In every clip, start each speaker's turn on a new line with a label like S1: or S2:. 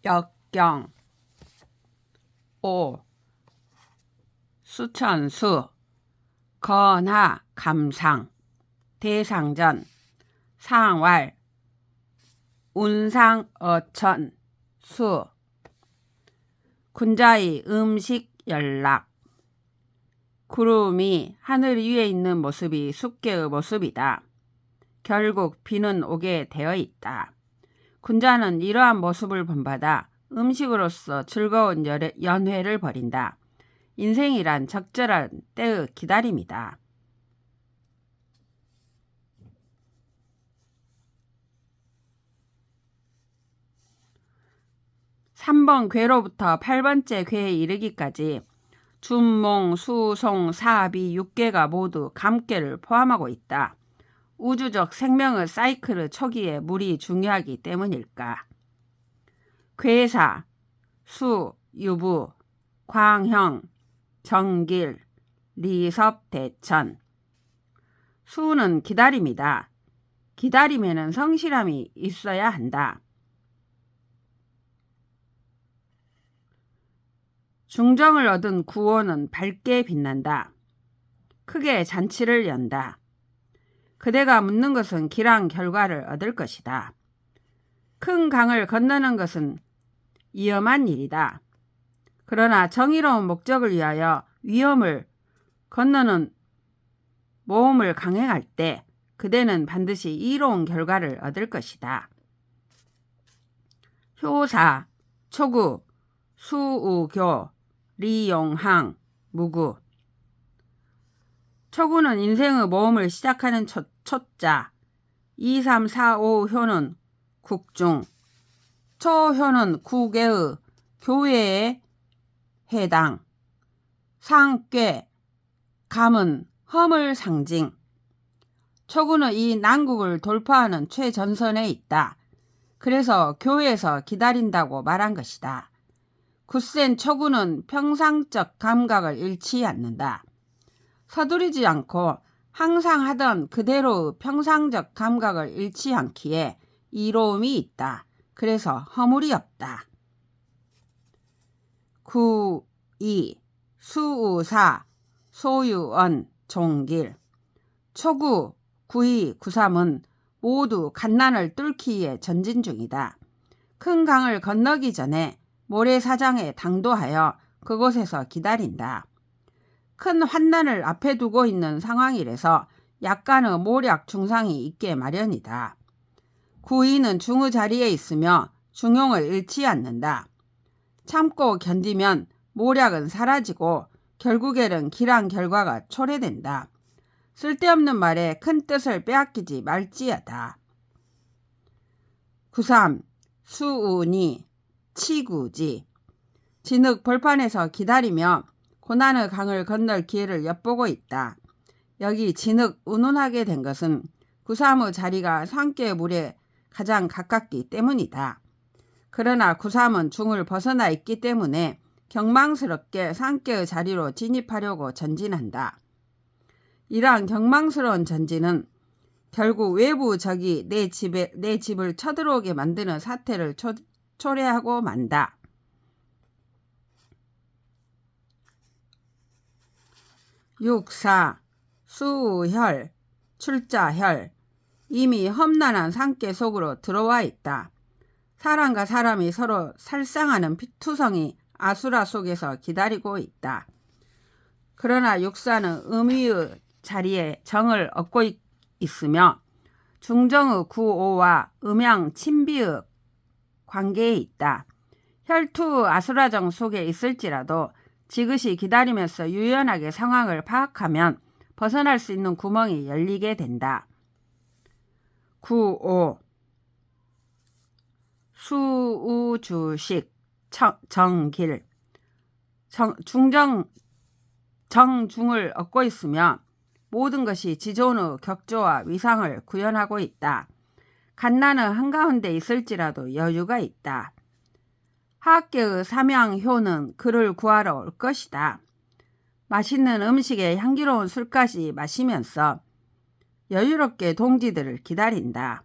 S1: 역경. 5. 수천수. 건하 감상. 대상전. 상왈. 운상 어천. 수. 군자의 음식 연락. 구름이 하늘 위에 있는 모습이 숙개의 모습이다. 결국 비는 오게 되어 있다. 군자는 이러한 모습을 본받아 음식으로서 즐거운 연회를 벌인다. 인생이란 적절한 때의 기다림이다. 3번 궤로부터 8번째 궤에 이르기까지 준몽, 수송, 사비, 6궤가 모두 감궤를 포함하고 있다. 우주적 생명의 사이클의 초기에 물이 중요하기 때문일까? 궤사, 수, 유부, 광형, 정길, 리섭, 대천. 수는 기다림이다. 기다림에는 성실함이 있어야 한다. 중정을 얻은 구호는 밝게 빛난다. 크게 잔치를 연다. 그대가 묻는 것은 길한 결과를 얻을 것이다. 큰 강을 건너는 것은 위험한 일이다. 그러나 정의로운 목적을 위하여 위험을 건너는 모험을 강행할 때 그대는 반드시 이로운 결과를 얻을 것이다. 효사, 초구, 수우교, 리용항, 무구. 초구는 인생의 모험을 시작하는 초자, 2, 3, 4, 5효는 국중, 초효는 국외의 교회에 해당, 상괴, 감은 험을 상징. 초구는 이 난국을 돌파하는 최전선에 있다. 그래서 교회에서 기다린다고 말한 것이다. 굳센 초구는 평상적 감각을 잃지 않는다. 서두르지 않고 항상 하던 그대로의 평상적 감각을 잃지 않기에 이로움이 있다. 그래서 허물이 없다. 9, 2, 수우사, 소유언, 종길. 초구, 9이, 9삼은 모두 갓난을 뚫기 위해 전진 중이다. 큰 강을 건너기 전에 모래사장에 당도하여 그곳에서 기다린다. 큰 환난을 앞에 두고 있는 상황이라서 약간의 모략 중상이 있게 마련이다. 9이는 중의 자리에 있으며 중용을 잃지 않는다. 참고 견디면 모략은 사라지고 결국에는 길한 결과가 초래된다. 쓸데없는 말에 큰 뜻을 빼앗기지 말지어다. 9.3 수운이 치구지. 진흙 벌판에서 기다리며 고난의 강을 건널 기회를 엿보고 있다. 여기 진흙 운운하게 된 것은 9.3의 자리가 상계의 물에 가장 가깝기 때문이다. 그러나 9.3은 중을 벗어나 있기 때문에 경망스럽게 상계의 자리로 진입하려고 전진한다. 이러한 경망스러운 전진은 결국 외부 적이 내 집을 쳐들어오게 만드는 사태를 초래하고 만다. 육사, 수혈, 출자혈. 이미 험난한 상계 속으로 들어와 있다. 사람과 사람이 서로 살상하는 피투성이 아수라 속에서 기다리고 있다. 그러나 육사는 음위의 자리에 정을 얻고 있으며 중정의 구오와 음양 친비의 관계에 있다. 혈투 아수라정 속에 있을지라도 지그시 기다리면서 유연하게 상황을 파악하면 벗어날 수 있는 구멍이 열리게 된다. 9.5 수우주식 정길. 정중을 얻고 있으며 모든 것이 지존의 격조와 위상을 구현하고 있다. 갓난은 한가운데 있을지라도 여유가 있다. 하악계의 삼양효는 그를 구하러 올 것이다. 맛있는 음식에 향기로운 술까지 마시면서 여유롭게 동지들을 기다린다.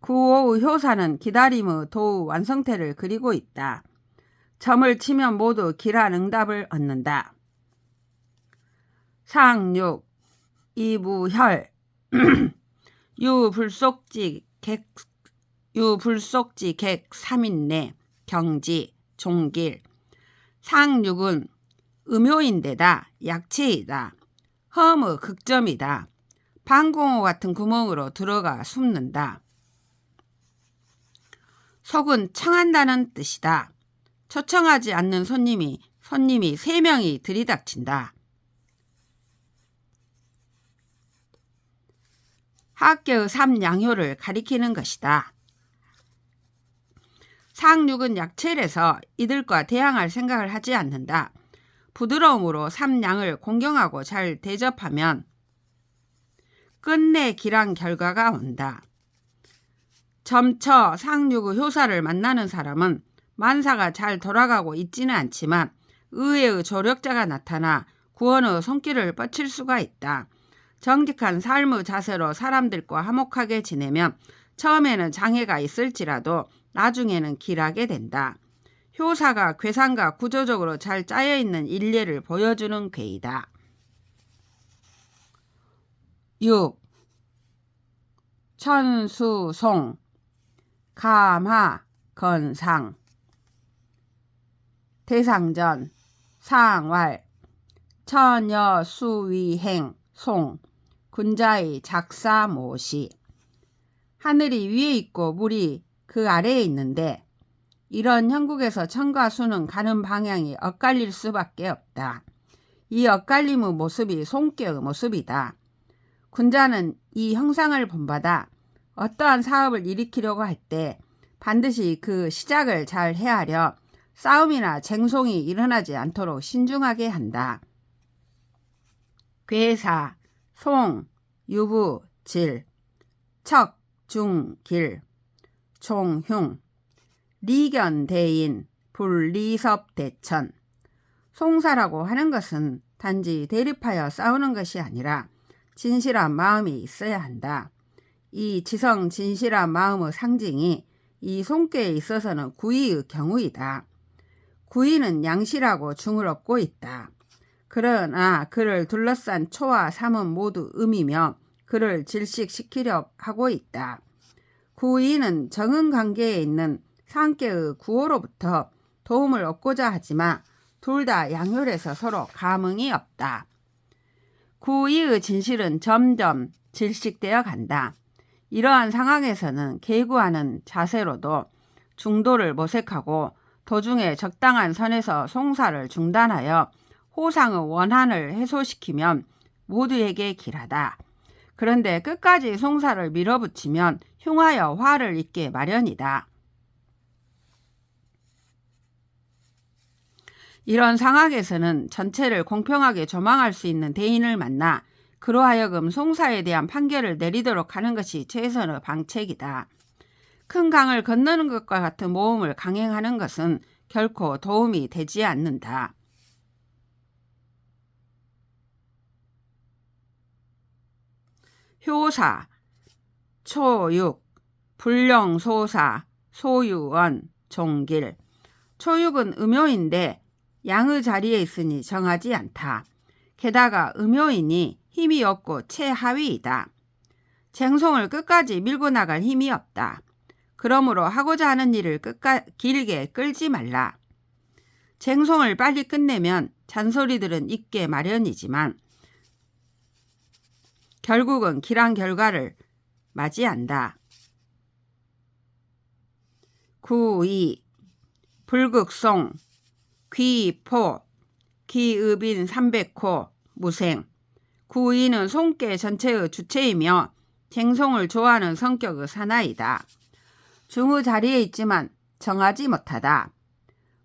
S1: 구오의 효사는 기다림의 도의 완성태를 그리고 있다. 점을 치면 모두 길한 응답을 얻는다. 상육 이부혈 유불속지 객 3인내 경지 종길. 상육은 음효인데다 약체이다. 험의 극점이다. 방공호 같은 구멍으로 들어가 숨는다. 속은 청한다는 뜻이다. 초청하지 않는 손님이 3명이 들이닥친다. 학계의 3양효를 가리키는 것이다. 상육은 약체라서 이들과 대항할 생각을 하지 않는다. 부드러움으로 3양을 공경하고 잘 대접하면 끝내 길한 결과가 온다. 점처 상육의 효사를 만나는 사람은 만사가 잘 돌아가고 있지는 않지만 의외의 조력자가 나타나 구원의 손길을 뻗칠 수가 있다. 정직한 삶의 자세로 사람들과 화목하게 지내면 처음에는 장애가 있을지라도 나중에는 길하게 된다. 효사가 괴상과 구조적으로 잘 짜여있는 일례를 보여주는 괴이다. 6. 천수송 감하 건상 대상전 상왈 처녀수위행 송 군자의 작사모시. 하늘이 위에 있고 물이 그 아래에 있는데 이런 형국에서 천과 수는 가는 방향이 엇갈릴 수밖에 없다. 이 엇갈림의 모습이 송께의 모습이다. 군자는 이 형상을 본받아 어떠한 사업을 일으키려고 할 때 반드시 그 시작을 잘 헤아려 싸움이나 쟁송이 일어나지 않도록 신중하게 한다. 괴사, 송, 유부, 질, 척, 중, 길, 총흉, 리견, 대인, 불리섭, 대천. 송사라고 하는 것은 단지 대립하여 싸우는 것이 아니라 진실한 마음이 있어야 한다. 이 지성 진실한 마음의 상징이 이 송께에 있어서는 구의의 경우이다. 구의는 양실하고 중을 얻고 있다. 그러나 그를 둘러싼 초와 삼은 모두 음이며 그를 질식시키려 하고 있다. 구의는 정은관계에 있는 상께의 구호로부터 도움을 얻고자 하지만 둘 다 양혈에서 서로 감흥이 없다. 구의의 진실은 점점 질식되어 간다. 이러한 상황에서는 계구하는 자세로도 중도를 모색하고 도중에 적당한 선에서 송사를 중단하여 호상의 원한을 해소시키면 모두에게 길하다. 그런데 끝까지 송사를 밀어붙이면 흉하여 화를 입게 마련이다. 이런 상황에서는 전체를 공평하게 조망할 수 있는 대인을 만나 그로 하여금 송사에 대한 판결을 내리도록 하는 것이 최선의 방책이다. 큰 강을 건너는 것과 같은 모험을 강행하는 것은 결코 도움이 되지 않는다. 효사, 초육, 불령소사, 소유원, 종길. 초육은 음효인데 양의 자리에 있으니 정하지 않다. 게다가 음효이니 힘이 없고 최하위이다. 쟁송을 끝까지 밀고 나갈 힘이 없다. 그러므로 하고자 하는 일을 길게 끌지 말라. 쟁송을 빨리 끝내면 잔소리들은 있게 마련이지만 결국은 길한 결과를 맞이한다. 9.2 불극송 귀포 기읍인 300호 무생. 구의는 송께 전체의 주체이며 쟁송을 좋아하는 성격의 사나이다. 중의 자리에 있지만 정하지 못하다.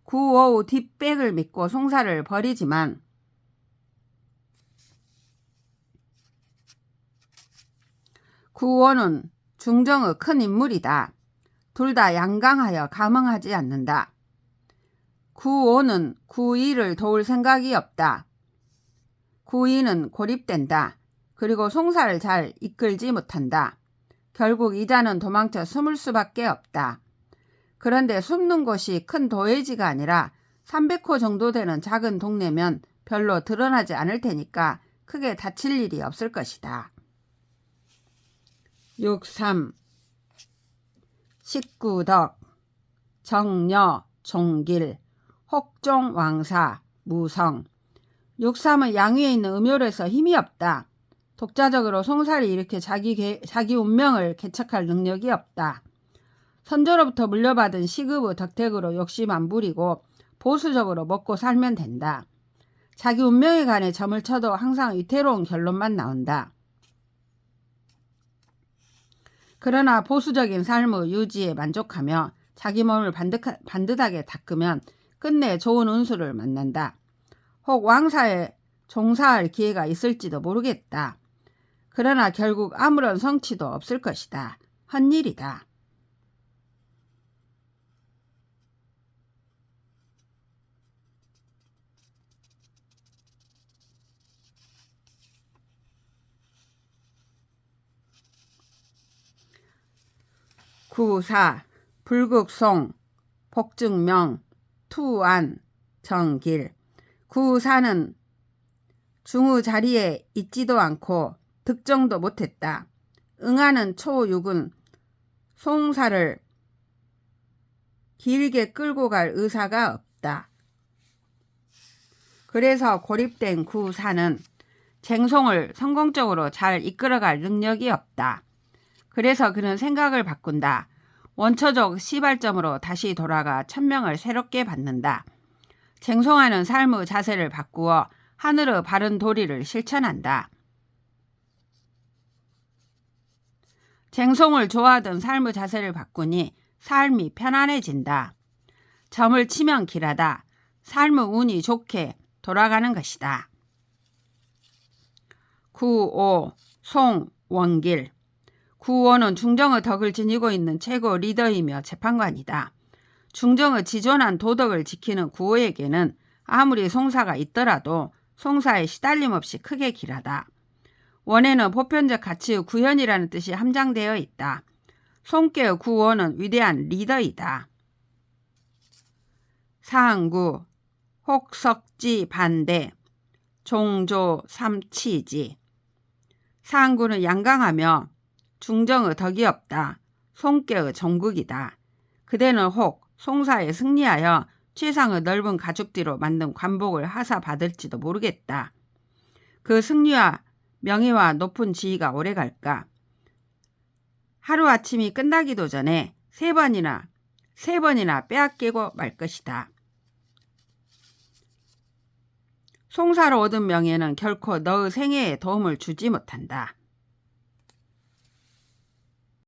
S1: 구오의 뒷백을 믿고 송사를 벌이지만 구오는 중정의 큰 인물이다. 둘 다 양강하여 감흥하지 않는다. 구오는 구의를 도울 생각이 없다. 구의는 고립된다. 그리고 송사를 잘 이끌지 못한다. 결국 이자는 도망쳐 숨을 수밖에 없다. 그런데 숨는 곳이 큰 도회지가 아니라 300호 정도 되는 작은 동네면 별로 드러나지 않을 테니까 크게 다칠 일이 없을 것이다. 6.3 식구덕 정려 종길 혹종 왕사 무성 6.3은 양위에 있는 음요로에서 힘이 없다. 독자적으로 송사를 일으켜 자기 운명을 개척할 능력이 없다. 선조로부터 물려받은 시급의 덕택으로 욕심 안 부리고 보수적으로 먹고 살면 된다. 자기 운명에 관해 점을 쳐도 항상 위태로운 결론만 나온다. 그러나 보수적인 삶의 유지에 만족하며 자기 몸을 반듯하게 닦으면 끝내 좋은 운수를 만난다. 혹 왕사에 종사할 기회가 있을지도 모르겠다. 그러나 결국 아무런 성취도 없을 것이다. 헛일이다. 구사 불극송 복증명 투안 정길 구사는 중의 자리에 있지도 않고 득정도 못했다. 응하는 초6은 송사를 길게 끌고 갈 의사가 없다. 그래서 고립된 구사는 쟁송을 성공적으로 잘 이끌어갈 능력이 없다. 그래서 그는 생각을 바꾼다. 원초적 시발점으로 다시 돌아가 천명을 새롭게 받는다. 쟁송하는 삶의 자세를 바꾸어 하늘의 바른 도리를 실천한다. 쟁송을 좋아하던 삶의 자세를 바꾸니 삶이 편안해진다. 점을 치면 길하다. 삶의 운이 좋게 돌아가는 것이다. 9.5 송원길 9.5는 중정의 덕을 지니고 있는 최고 리더이며 재판관이다. 중정의 지존한 도덕을 지키는 9.5에게는 아무리 송사가 있더라도 송사에 시달림 없이 크게 길하다. 원에는 보편적 가치의 구현이라는 뜻이 함장되어 있다. 송계의 9.5는 위대한 리더이다. 사항구 혹석지 반대 종조 삼치지 사항구는 양강하며 중정의 덕이 없다. 송계의 종국이다. 그대는 혹 송사에 승리하여 최상의 넓은 가죽 뒤로 만든 관복을 하사받을지도 모르겠다. 그 승리와 명예와 높은 지위가 오래갈까? 하루아침이 끝나기도 전에 세 번이나 빼앗기고 말 것이다. 송사로 얻은 명예는 결코 너의 생애에 도움을 주지 못한다.